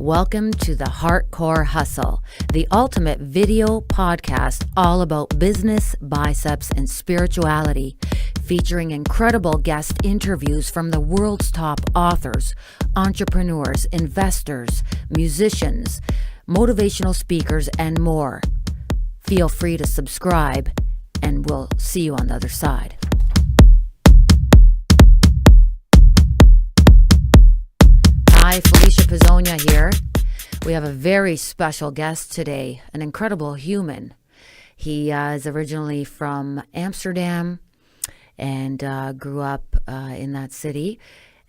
Welcome to the Heartcore Hustle, the ultimate video podcast all about business, biceps, and spirituality, featuring incredible guest interviews from the world's top authors, entrepreneurs, investors, musicians, motivational speakers, and more. Feel free to subscribe, and we'll see you on the other side. Hi, Felicia Pizzonia here. We have a very special guest today, an incredible human. He is originally from Amsterdam and grew up in that city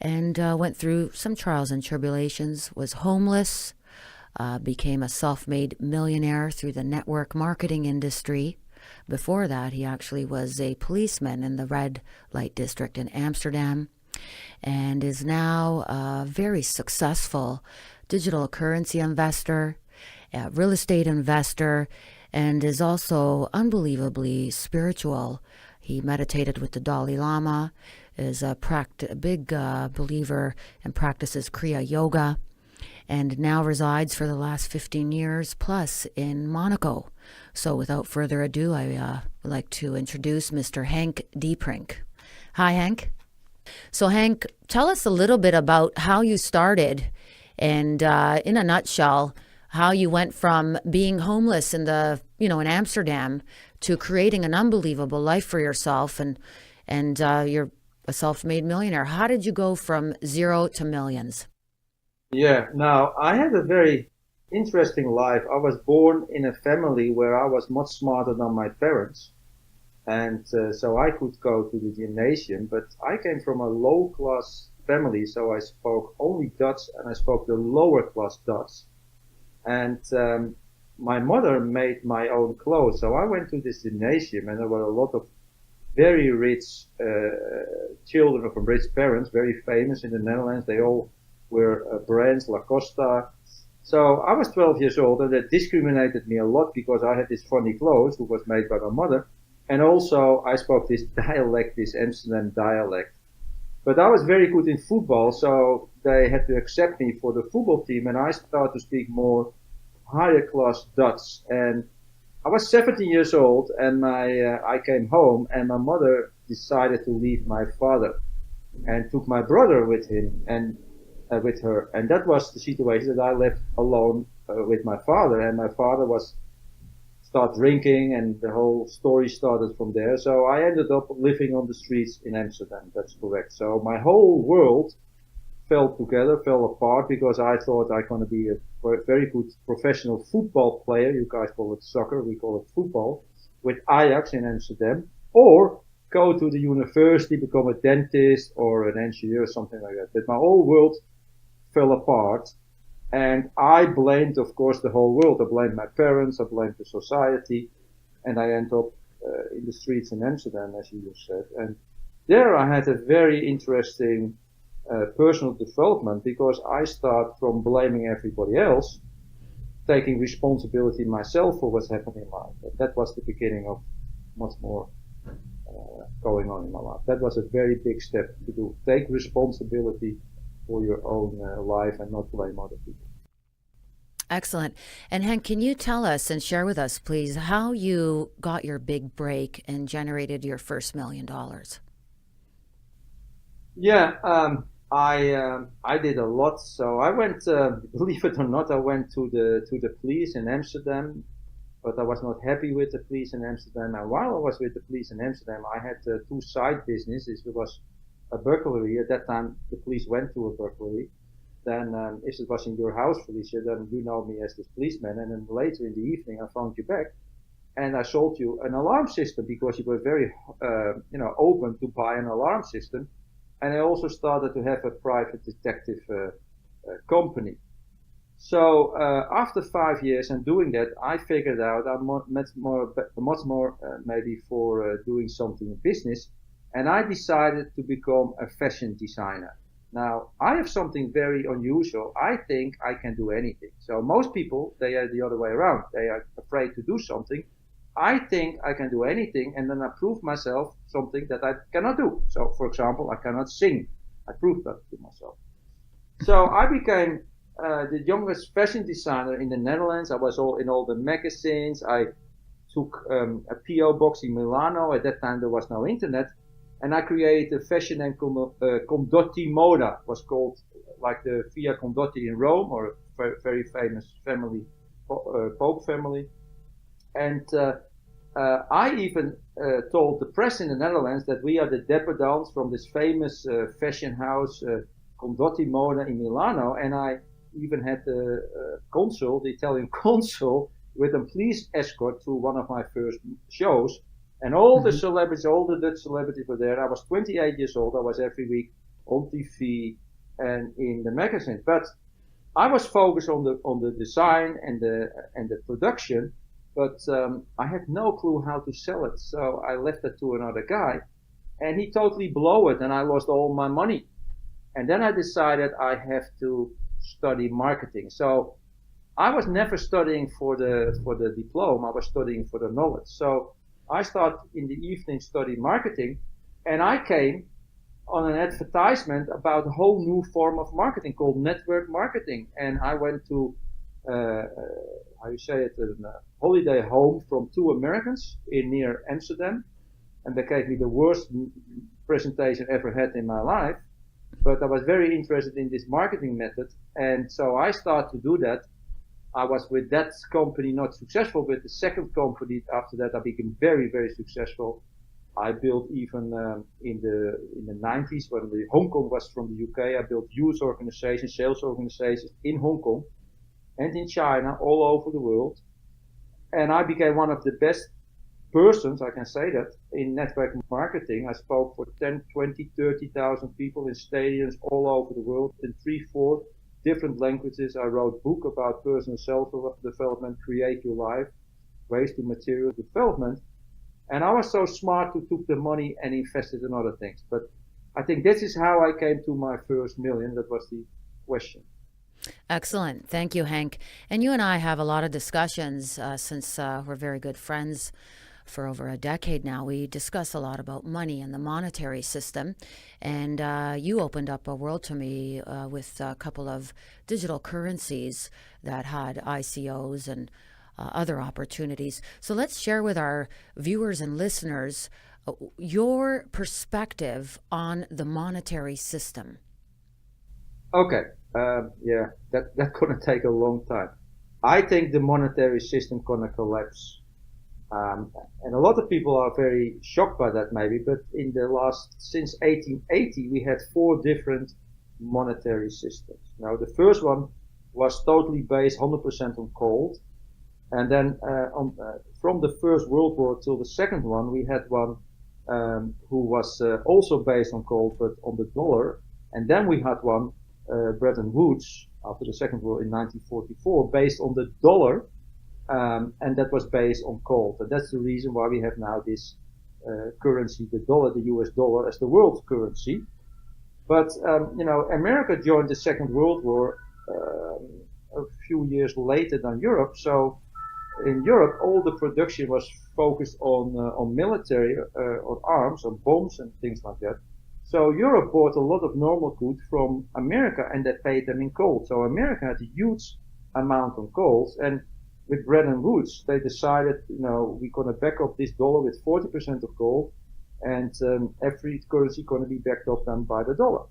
and went through some trials and tribulations, was homeless, became a self-made millionaire through the network marketing industry. Before that, he actually was a policeman in the red light district in Amsterdam, and is now a very successful digital currency investor, real estate investor, and is also unbelievably spiritual. He meditated with the Dalai Lama, is a big believer and practices Kriya Yoga, and now resides for the last 15 years plus in Monaco. So without further ado, I would like to introduce Mr. Henk Diepbrink. Hi, Henk. So Henk, tell us a little bit about how you started and in a nutshell, how you went from being homeless in in Amsterdam to creating an unbelievable life for yourself and you're a self-made millionaire. How did you go from zero to millions? Yeah, now I had a very interesting life. I was born in a family where I was much smarter than my parents. And so I could go to the gymnasium, but I came from a low-class family, so I spoke only Dutch, and I spoke the lower-class Dutch. And my mother made my own clothes, so I went to this gymnasium, and there were a lot of very rich children from rich parents, very famous in the Netherlands. They all were brands, Lacoste. So I was 12 years old, and that discriminated me a lot because I had this funny clothes, which was made by my mother. And also, I spoke this dialect, this Amsterdam dialect. But I was very good in football, so they had to accept me for the football team, and I started to speak more higher class Dutch. And I was 17 years old, and I came home, and my mother decided to leave my father and took my brother with him and with her. And that was the situation that I left alone with my father, and my father start drinking, and the whole story started from there. So I ended up living on the streets in Amsterdam. That's correct. So my whole world fell apart, because I thought I'm going to be a very good professional football player. You guys call it soccer, we call it football, with Ajax in Amsterdam, or go to the university, become a dentist or an engineer, something like that. But my whole world fell apart. And I blamed, of course, the whole world. I blamed my parents, I blamed the society, and I ended up in the streets in Amsterdam, as you just said. And there I had a very interesting personal development, because I start from blaming everybody else, taking responsibility myself for what's happening in life. And that was the beginning of much more going on in my life. That was a very big step to do. Take responsibility for your own life and not blame other people. Excellent. And Henk, can you tell us and share with us, please, how you got your big break and generated your first $1 million? Yeah, I did a lot. So I went, believe it or not, I went to the police in Amsterdam, but I was not happy with the police in Amsterdam. And while I was with the police in Amsterdam, I had two side businesses. It was a burglary. At that time, the police went to a burglary. Then, if it was in your house, Felicia, then you know me as this policeman. And then later in the evening, I found you back, and I sold you an alarm system, because you were very, open to buy an alarm system. And I also started to have a private detective company. So after 5 years and doing that, I figured out I'm much more maybe for doing something in business. And I decided to become a fashion designer. Now, I have something very unusual. I think I can do anything. So most people, they are the other way around. They are afraid to do something. I think I can do anything, and then I prove myself something that I cannot do. So, for example, I cannot sing. I proved that to myself. So I became the youngest fashion designer in the Netherlands. I was all in all the magazines. I took a PO box in Milano. At that time, there was no internet. And I created a fashion and Condotti Moda, was called, like the Via Condotti in Rome, or a very famous family, Pope family. And I even told the press in the Netherlands that we are the dépendants from this famous fashion house, Condotti Moda in Milano. And I even had the consul, the Italian consul, with a police escort to one of my first shows. And all the celebrities, all the Dutch celebrities were there. I was 28 years old. I was every week on TV and in the magazine. But I was focused on the design and the production, but I had no clue how to sell it. So I left it to another guy, and he totally blew it, and I lost all my money. And then I decided I have to study marketing. So I was never studying for the diploma. I was studying for the knowledge. So I started in the evening studying marketing, and I came on an advertisement about a whole new form of marketing called network marketing. And I went to, how you say it, a holiday home from two Americans near Amsterdam. And they gave me the worst presentation I ever had in my life. But I was very interested in this marketing method. And so I started to do that. I was with that company not successful. With the second company after that, I became very, very successful. I built even in the 90s when Hong Kong was from the UK. I built youth organizations, sales organizations in Hong Kong and in China, all over the world. And I became one of the best persons, I can say that, in network marketing. I spoke for 10, 20, 30,000 people in stadiums all over the world in 3-4 different languages. I wrote a book about personal self-development, create your life, ways to material development. And I was so smart to took the money and invested in other things. But I think this is how I came to my first million. That was the question. Excellent. Thank you, Henk. And you and I have a lot of discussions since we're very good friends for over a decade now. We discuss a lot about money and the monetary system. And you opened up a world to me with a couple of digital currencies that had ICOs and other opportunities. So let's share with our viewers and listeners your perspective on the monetary system. Okay. Yeah, that's gonna take a long time. I think the monetary system gonna collapse. And a lot of people are very shocked by that maybe, but since 1880, we had 4 different monetary systems. Now, the first one was totally based 100% on gold. And then from the First World War till the second one, we had one who was also based on gold, but on the dollar. And then we had one, Bretton Woods, after the Second War in 1944, based on the dollar. And that was based on gold. And that's the reason why we have now this currency, the dollar, the US dollar, as the world currency. But, America joined the Second World War a few years later than Europe. So in Europe, all the production was focused on military, on arms, on bombs and things like that. So Europe bought a lot of normal goods from America and they paid them in gold. So America had a huge amount of gold. And with Bretton Woods, they decided, we're going to back up this dollar with 40% of gold, and every currency going to be backed up then by the dollar.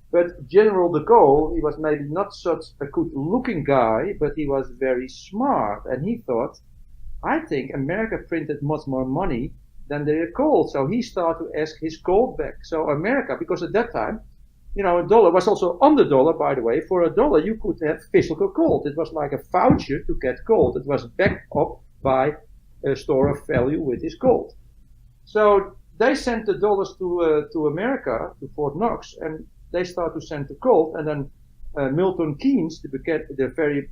But General de Gaulle, he was maybe not such a good-looking guy, but he was very smart, and he thought, I think America printed much more money than their gold, so he started to ask his gold back. So America, because at that time, a dollar was also on the dollar, by the way. For a dollar, you could have physical gold. It was like a voucher to get gold. It was backed up by a store of value with his gold. So they sent the dollars to America, to Fort Knox, and they started to send the gold. And then Milton Keynes, the very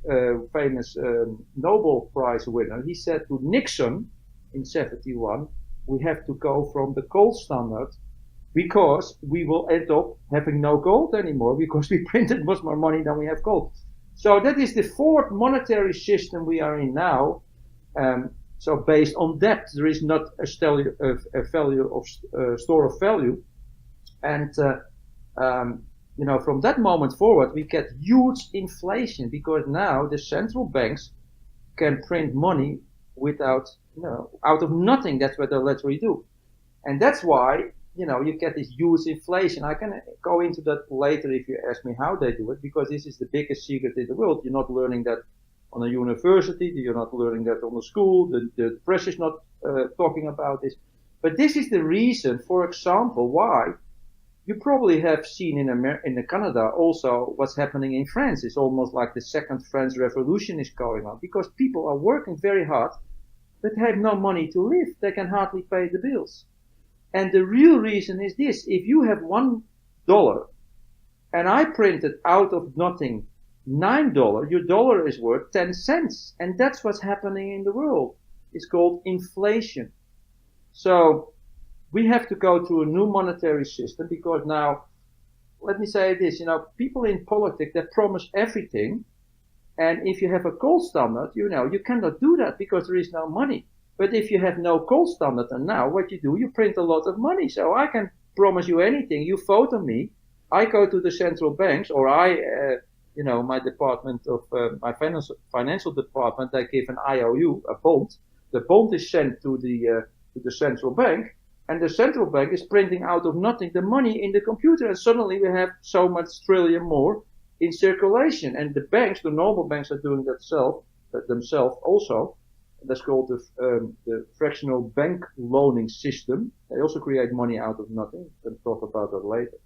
famous Nobel Prize winner, he said to Nixon in 1971, we have to go from the gold standard, because we will end up having no gold anymore because we printed much more money than we have gold. So that is the fourth monetary system we are in now. So based on that, there is not a value of store of value. And from that moment forward, we get huge inflation because now the central banks can print money without, out of nothing. That's what they literally do. And that's why, you get this huge inflation. I can go into that later if you ask me how they do it, because this is the biggest secret in the world. You're not learning that on a university. You're not learning that on a school. The press is not talking about this. But this is the reason, for example, why you probably have seen in Canada also what's happening in France. It's almost like the second French Revolution is going on because people are working very hard, but have no money to live. They can hardly pay the bills. And the real reason is this. If you have $1 and I printed out of nothing $9, your dollar is worth 10 cents. And that's what's happening in the world. It's called inflation. So we have to go to a new monetary system because now, let me say this, people in politics, they promise everything. And if you have a gold standard, you cannot do that because there is no money. But if you have no gold standard, and now what you do, you print a lot of money. So I can promise you anything. You vote on me. I go to the central banks, or my department of my financial department, I give an IOU, a bond. The bond is sent to the central bank, and the central bank is printing out of nothing the money in the computer, and suddenly we have so much trillion more in circulation. And the banks, the normal banks, are doing that themselves also. That's called the fractional bank loaning system. They also create money out of nothing. We'll talk about that later.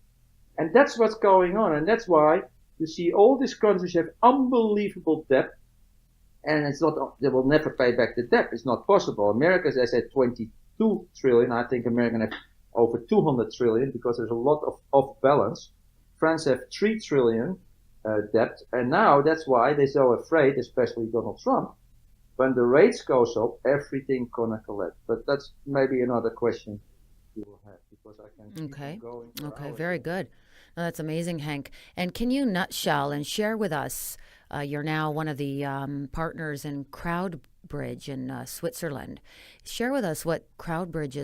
And that's what's going on. And that's why you see all these countries have unbelievable debt. And it's not, they will never pay back the debt. It's not possible. America, as I said, 22 trillion. I think America have over 200 trillion because there's a lot of off balance. France have 3 trillion debt. And now that's why they're so afraid, especially Donald Trump. When the rates goes up, everything gonna collapse. But that's maybe another question you will have because I can keep going. Okay, very good. No, that's amazing, Henk. And can you nutshell and share with us? You're now one of the partners in CrowdBridge in Switzerland. Share with us what CrowdBridge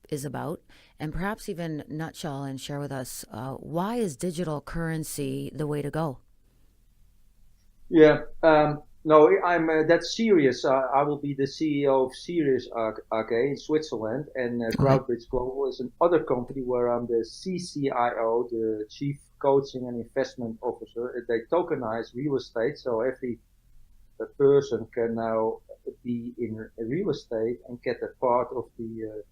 is about, and perhaps even nutshell and share with us why is digital currency the way to go? Yeah. No, I'm that's Sirius. I will be the CEO of Sirius AG in Switzerland, and CrowdBridge Global is another company where I'm the CCIO, the Chief Coaching and Investment Officer. They tokenize real estate, so every person can now be in real estate and get a part of the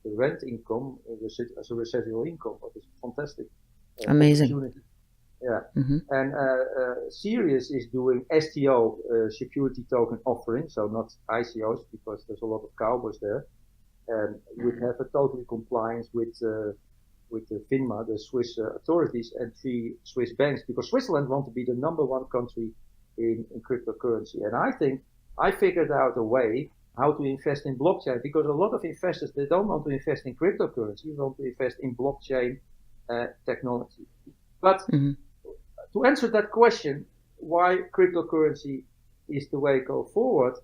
rent income as a residual income. That is fantastic. Amazing. Yeah, and Sirius is doing STO, security token offering, so not ICOs because there's a lot of cowboys there. And we have a totally compliance with the FINMA, the Swiss authorities, and 3 Swiss banks because Switzerland wants to be the number 1 country in cryptocurrency. And I think I figured out a way how to invest in blockchain because a lot of investors, they don't want to invest in cryptocurrency, they want to invest in blockchain technology. But to answer that question, why cryptocurrency is the way to go forward,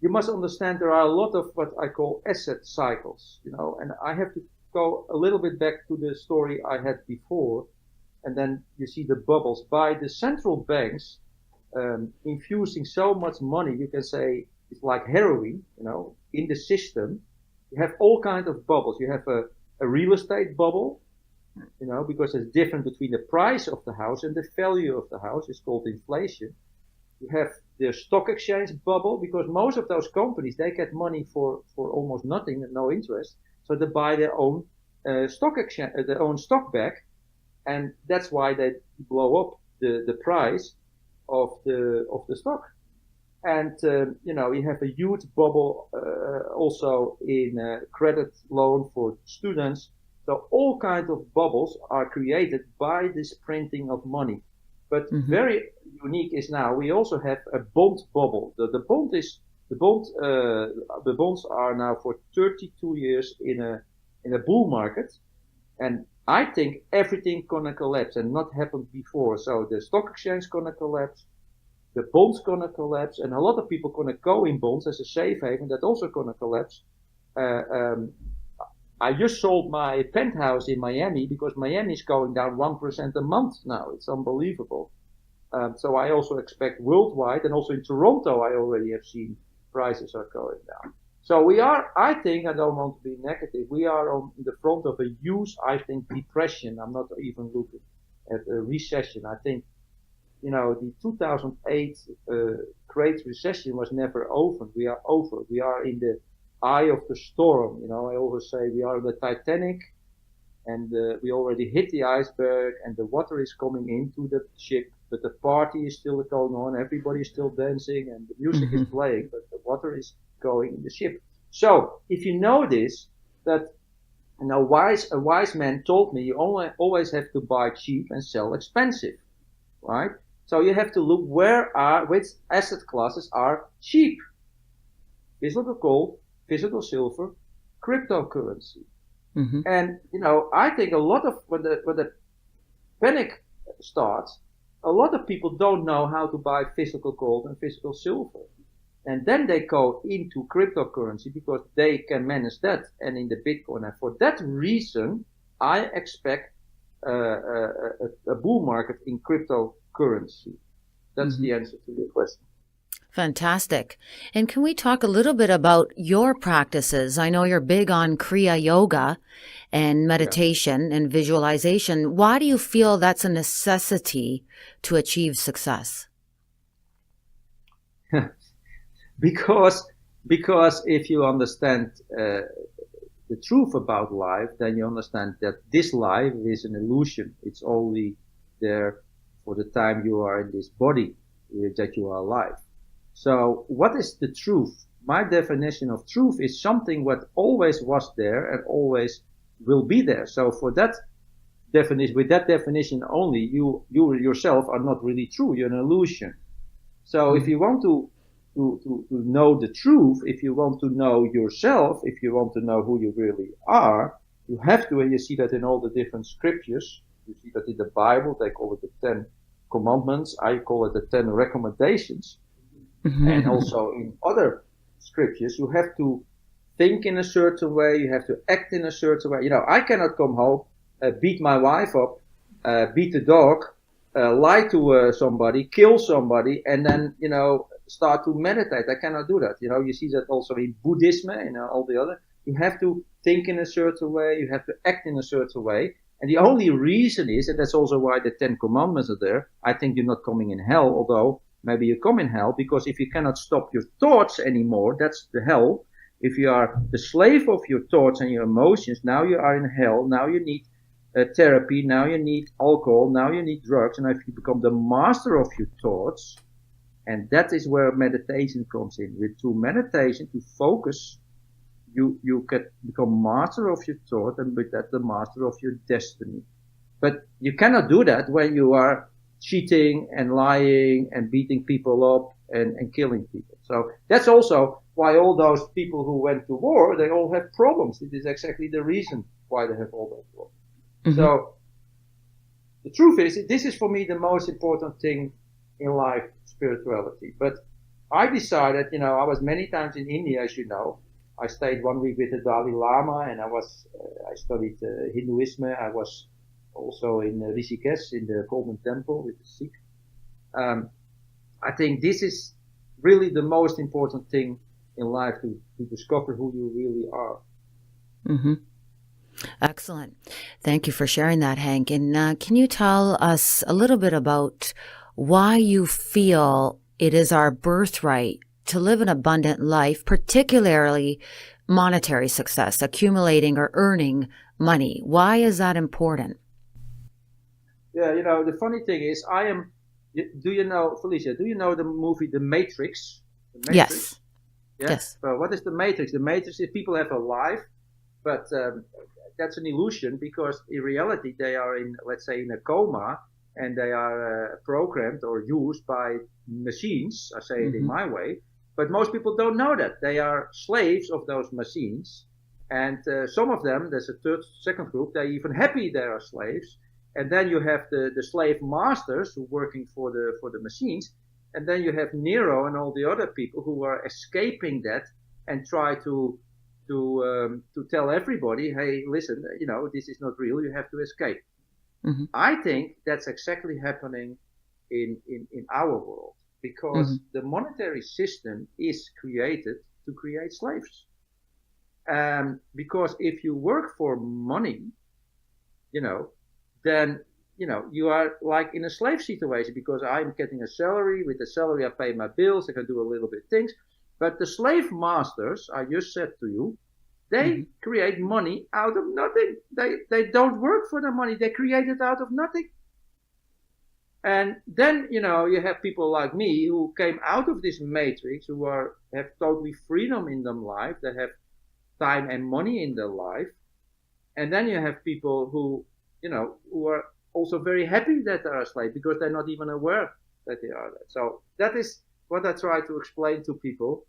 you must understand there are a lot of what I call asset cycles, and I have to go a little bit back to the story I had before, and then you see the bubbles. By the central banks infusing so much money, you can say it's like heroin, in the system, you have all kinds of bubbles. You have a real estate bubble, because it's different between the price of the house and the value of the house. It's called inflation. You have the stock exchange bubble because most of those companies, they get money for almost nothing and no interest. So they buy their own stock exchange, their own stock back. And that's why they blow up the price of the stock. And, you have a huge bubble, also in credit loan for students. So all kinds of bubbles are created by this printing of money. But very unique is now we also have a bond bubble. The bonds are now for 32 years in a bull market, and I think everything gonna collapse and not happened before. So the stock exchange gonna collapse, the bonds gonna collapse, and a lot of people gonna go in bonds as a safe haven. That also gonna collapse. I just sold my penthouse in Miami because Miami is going down 1% a month now. It's unbelievable. So I also expect worldwide, and also in Toronto, I already have seen prices are going down. So we are, I think, I don't want to be negative, we are on the front of a huge, I think, depression. I'm not even looking at a recession. I think, the 2008 Great Recession was never over. We are over. We are in the eye of the storm. I always say we are the Titanic, and we already hit the iceberg, and the water is coming into the ship, but the party is still going on. Everybody is still dancing, and the music is playing, but the water is going in the ship. So if you know this, that a wise man told me you always have to buy cheap and sell expensive, right? So you have to look which asset classes are cheap. Physical gold, physical silver, cryptocurrency. Mm-hmm. And, I think a lot of, when the panic starts, a lot of people don't know how to buy physical gold and physical silver. And then they go into cryptocurrency because they can manage that, and in the Bitcoin. And for that reason, I expect a bull market in cryptocurrency. That's the answer to your question. Fantastic. And can we talk a little bit about your practices? I know you're big on Kriya Yoga and meditation and visualization. Why do you feel that's a necessity to achieve success? Because if you understand the truth about life, then you understand that this life is an illusion. It's only there for the time you are in this body that you are alive. So what is the truth? My definition of truth is something what always was there and always will be there. So for that definition, with that definition only, you yourself are not really true. You're an illusion. So if you want to know the truth, if you want to know yourself, if you want to know who you really are, you have to, and you see that in all the different scriptures. You see that in the Bible, they call it the 10 Commandments. I call it the 10 Recommendations. And also in other scriptures, you have to think in a certain way, you have to act in a certain way. I cannot come home, beat my wife up, beat the dog, lie to somebody, kill somebody, and then, start to meditate. I cannot do that. You see that also in Buddhism and all the other. You have to think in a certain way, you have to act in a certain way. And the only reason is, and that's also why the 10 Commandments are there, I think you're not coming in hell, although maybe you come in hell, because if you cannot stop your thoughts anymore, that's the hell. If you are the slave of your thoughts and your emotions, now you are in hell. Now you need therapy. Now you need alcohol. Now you need drugs. And if you become the master of your thoughts, and that is where meditation comes in. Through meditation, to focus, you can become master of your thought, and with that, the master of your destiny. But you cannot do that when you are cheating and lying and beating people up and killing people. So that's also why all those people who went to war, they all have problems. It is exactly the reason why they have all those problems. So the truth is, this is for me the most important thing in life, spirituality. But I decided, I was many times in India, as you know. I stayed 1 week with the Dalai Lama, and I studied Hinduism. I was also in Rishikesh, in the Golden Temple with the Sikh. I think this is really the most important thing in life, to discover who you really are. Excellent. Thank you for sharing that, Henk. And can you tell us a little bit about why you feel it is our birthright to live an abundant life, particularly monetary success, accumulating or earning money? Why is that important? Yeah, the funny thing is, do you know, Felicia, do you know the movie The Matrix? Yes. Yes. Well, what is the Matrix? The Matrix is people have a life, but that's an illusion, because in reality they are let's say, in a coma, and they are programmed or used by machines. I say it in my way, but most people don't know that. They are slaves of those machines, and some of them, there's a second group, they're even happy they are slaves. And then you have the slave masters who are working for the machines. And then you have Nero and all the other people who are escaping that and try to to tell everybody, hey, listen, this is not real. You have to escape. Mm-hmm. I think that's exactly happening in our world because Mm-hmm. the monetary system is created to create slaves. Because if you work for money, you know, then you are like in a slave situation because I'm getting a salary. With the salary, I pay my bills. I can do a little bit of things. But the slave masters, I just said to you, Mm-hmm. they create money out of nothing. They don't work for the money. They create it out of nothing. And then you have people like me who came out of this matrix, who have totally freedom in their life. They have time and money in their life. And then you have people who are also very happy that they're a slave because they're not even aware that they are that. So that is what I try to explain to people,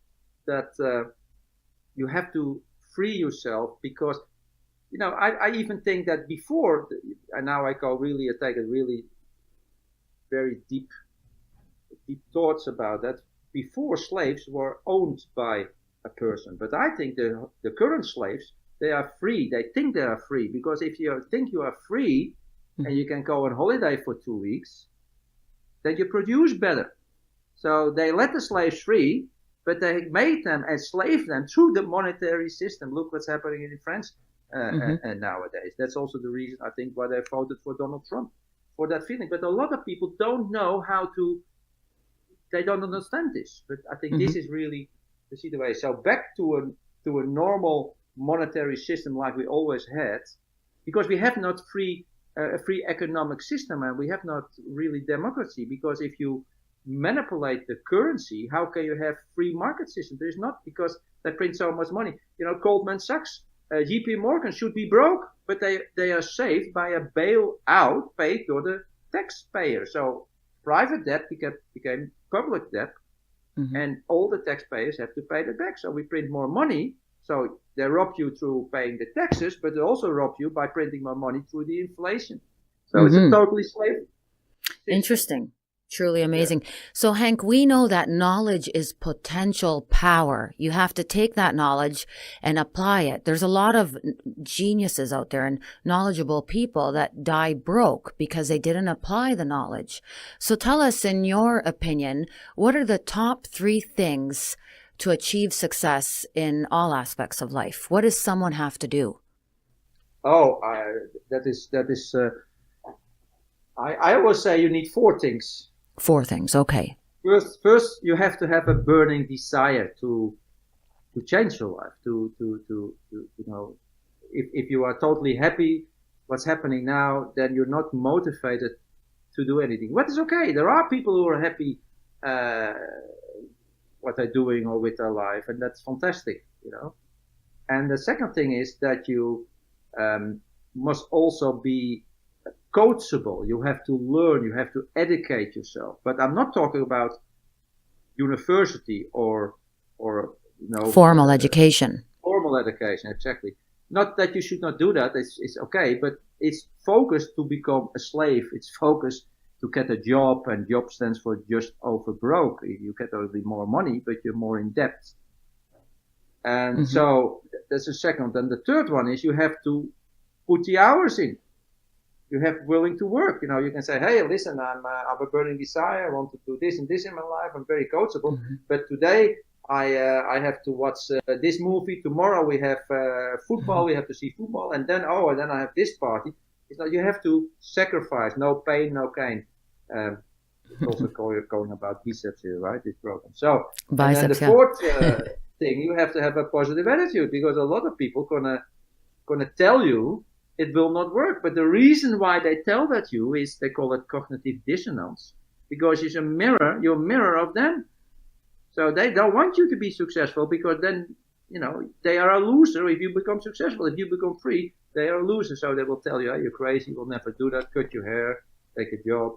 that you have to free yourself because, I even think that before, and now I take it really very deep thoughts about that. Before, slaves were owned by a person, but I think the current slaves, they are free. They think they are free because if you think you are free and you can go on holiday for 2 weeks, then you produce better. So they let the slaves free, but they made them, enslaved them through the monetary system. Look what's happening in France nowadays. That's also the reason, I think, why they voted for Donald Trump, for that feeling. But a lot of people don't know they don't understand this. But I think this is really the situation. So back to a normal monetary system like we always had, because we have not a free economic system, and we have not really democracy, because if you manipulate the currency, how can you have free market system? There is not, because they print so much money. Goldman Sachs, JP Morgan should be broke, but they are saved by a bailout paid to the taxpayer. So private debt became public debt, and all the taxpayers have to pay it back. So we print more money. So they rob you through paying the taxes, but they also rob you by printing more money through the inflation. So it's a totally slave system. Interesting. Truly amazing. Yeah. So, Henk, we know that knowledge is potential power. You have to take that knowledge and apply it. There's a lot of geniuses out there and knowledgeable people that die broke because they didn't apply the knowledge. So tell us, in your opinion, what are the top 3 things to achieve success in all aspects of life? What does someone have to do? That is. I always say you need 4 things. 4 things, okay. First, you have to have a burning desire to change your life. If you are totally happy what's happening now, then you're not motivated to do anything. What is okay? There are people who are happy what they're doing or with their life, and that's fantastic, And the second thing is that you must also be coachable. You have to learn, you have to educate yourself. But I'm not talking about university or formal education. Formal education, exactly. Not that you should not do that. It's okay, but it's focused to become a slave. It's focused to get a job, and job stands for just over broke. You get only more money, but you're more in debt. And so that's the second. And the third one is you have to put the hours in. You have willing to work. You can say, hey, listen, I have a burning desire. I want to do this and this in my life. I'm very coachable. But today I have to watch this movie. Tomorrow we have football. We have to see football. And then I have this party. It's not, you have to sacrifice. No pain, no gain. It's also going about biceps here, right? This program. So biceps, and then the fourth thing, you have to have a positive attitude, because a lot of people gonna tell you it will not work. But the reason why they tell that to you is they call it cognitive dissonance, because you're a mirror of them. So they don't want you to be successful, because then, they are a loser if you become successful. If you become free, they are a loser. So they will tell you, hey, you're crazy, you'll never do that, cut your hair, take a job.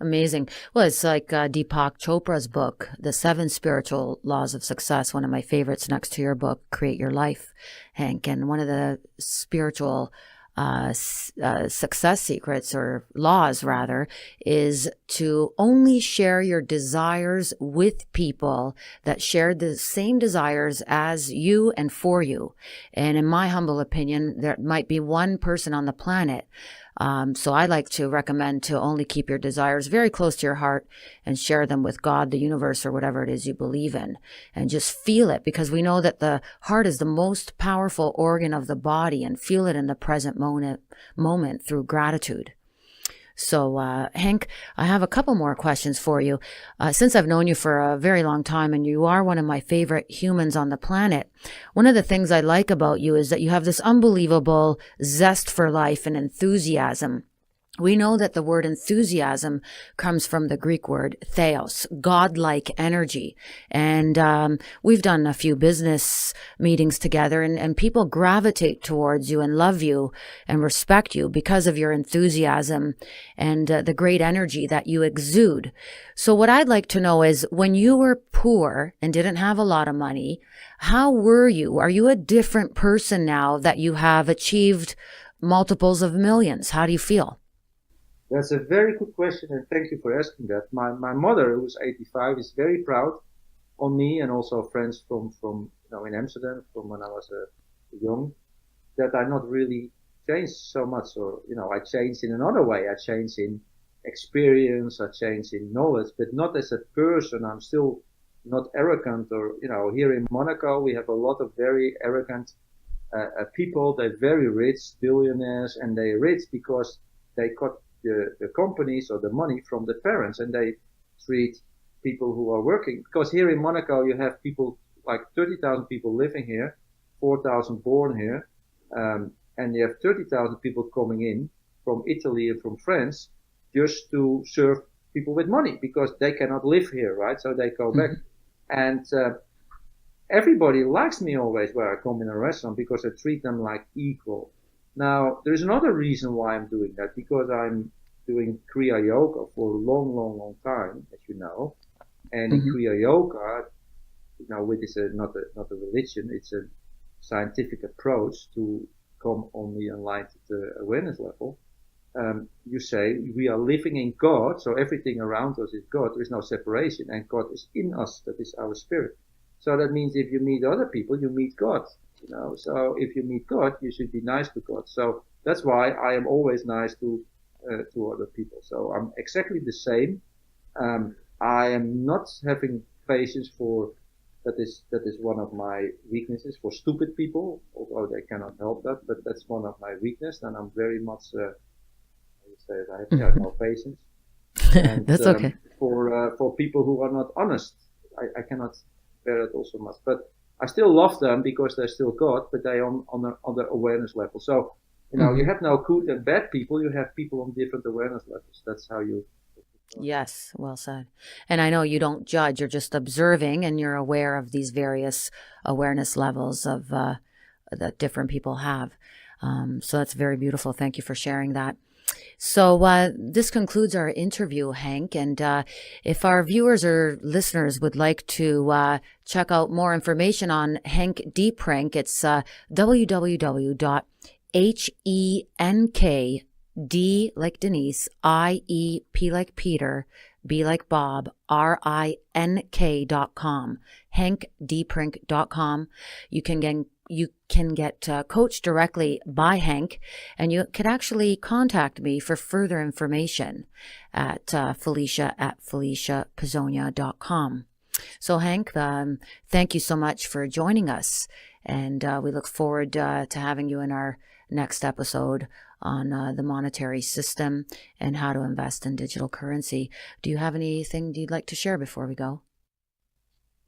Amazing. Well, it's like Deepak Chopra's book, The 7 Spiritual Laws of Success, one of my favorites next to your book, Create Your Life, Henk. And one of the spiritual success secrets, or laws rather, is to only share your desires with people that share the same desires as you and for you. And in my humble opinion, there might be one person on the planet. So I like to recommend to only keep your desires very close to your heart and share them with God, the universe, or whatever it is you believe in, and just feel it, because we know that the heart is the most powerful organ of the body, and feel it in the present moment through gratitude. So, Henk, I have a couple more questions for you. Since I've known you for a very long time and you are one of my favorite humans on the planet, one of the things I like about you is that you have this unbelievable zest for life and enthusiasm. We know that the word enthusiasm comes from the Greek word theos, godlike energy. And we've done a few business meetings together, and people gravitate towards you and love you and respect you because of your enthusiasm and the great energy that you exude. So what I'd like to know is, when you were poor and didn't have a lot of money, how were you? Are you a different person now that you have achieved multiples of millions? How do you feel? That's a very good question, and thank you for asking that. My mother, who's 85, is very proud on me, and also friends from in Amsterdam from when I was young, that I not really changed so much, or I changed in another way. I changed in experience, I changed in knowledge, but not as a person. I'm still not arrogant, or here in Monaco we have a lot of very arrogant people. They're very rich, billionaires, and they're rich because they got the companies or the money from the parents, and they treat people who are working. Because here in Monaco, you have people like 30,000 people living here, 4,000 born here, and you have 30,000 people coming in from Italy and from France just to serve people with money, because they cannot live here, right? So they go back. And everybody likes me always where I come in a restaurant, because I treat them like equal. Now, there's another reason why I'm doing that, because I'm doing Kriya Yoga for a long, long, long time, as you know. And in Kriya Yoga, which is not a religion, it's a scientific approach to come on the enlightened awareness level. You say we are living in God, so everything around us is God. There is no separation, and God is in us. That is our spirit. So that means if you meet other people, you meet God. So if you meet God, you should be nice to God. So that's why I am always nice to other people. So I'm exactly the same. I am not having patience for that is one of my weaknesses, for stupid people, although they cannot help that. But that's one of my weaknesses, and I'm very much I have no patience. And That's okay. For people who are not honest, I cannot bear it also much. But I still love them because they're still God, but they on the awareness level. So you have no good and bad people. You have people on different awareness levels. That's how you. Yes, well said. And I know you don't judge, you're just observing, and you're aware of these various awareness levels of that different people have. So that's very beautiful. Thank you for sharing that. So this concludes our interview, Henk. And if our viewers or listeners would like to check out more information on Henk Diepbrink, it's www.HENKD like Denise, IEP like Peter, B like Bob, RINK.com, HenkDiepbrink.com. You can get coached directly by Henk, and you can actually contact me for further information at Felicia@FeliciaPisonia.com. So Henk, thank you so much for joining us, and we look forward to having you in our next episode on the monetary system and how to invest in digital currency. Do you have anything you'd like to share before we go?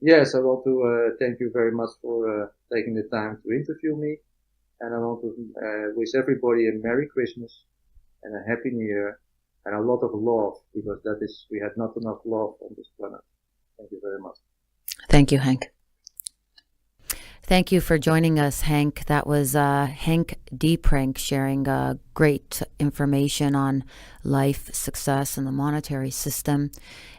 Yes, I want to thank you very much for taking the time to interview me, and I want to wish everybody a Merry Christmas and a Happy New Year and a lot of love, because we had not enough love on this planet. Thank you very much. Thank you, Henk. Thank you for joining us, Henk. That was Henk Diepbrink sharing great information on life, success, and the monetary system.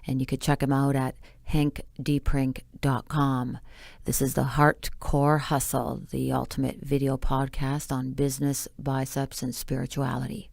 And you could check him out at henkdiepbrink.com. This is the Heartcore Hustle, the ultimate video podcast on business, biceps, and spirituality.